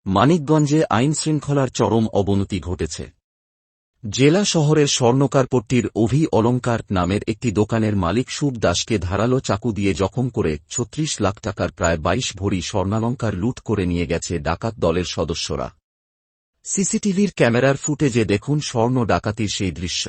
মানিকগঞ্জে আইনশৃঙ্খলার চরম অবনতি ঘটেছে। জেলা শহরের স্বর্ণকারপট্টির অভি অলংকার নামের একটি দোকানের মালিক শুভ দাসকে ধারালো চাকু দিয়ে জখম করে ৩৬ লাখ টাকার প্রায় ২২ ভরি স্বর্ণালংকার লুট করে নিয়ে গেছে ডাকাত দলের সদস্যরা। সিসিটিভির ক্যামেরার ফুটেজে দেখুন স্বর্ণ ডাকাতির সেই দৃশ্য।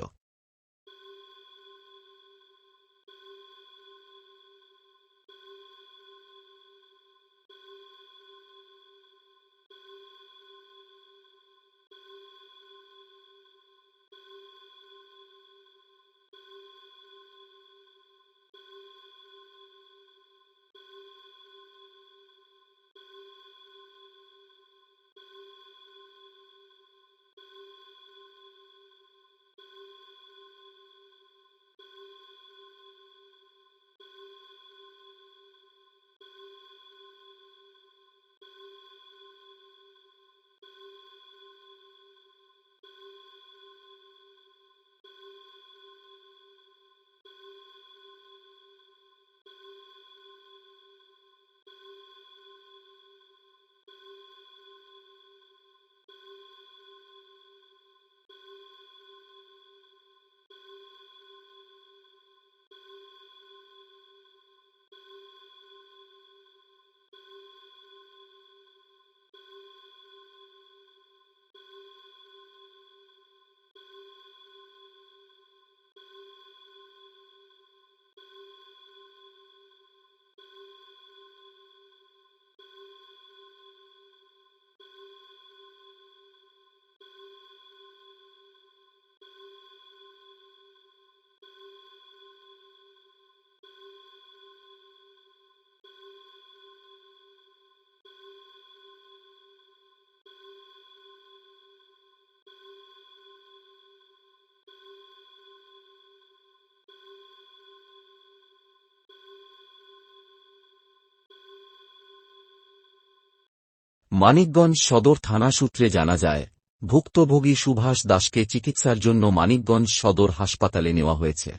মানিকগঞ্জ সদর থানা সূত্রে জানা যায়, ভুক্তভোগী সুভাষ দাসকে চিকিৎসার জন্য মানিকগঞ্জ সদর হাসপাতালে নেওয়া হয়েছে।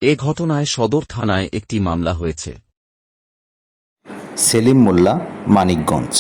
এ ঘটনায় সদর থানায় একটি মামলা হয়েছে। সেলিম মোল্লা, মানিকগঞ্জ।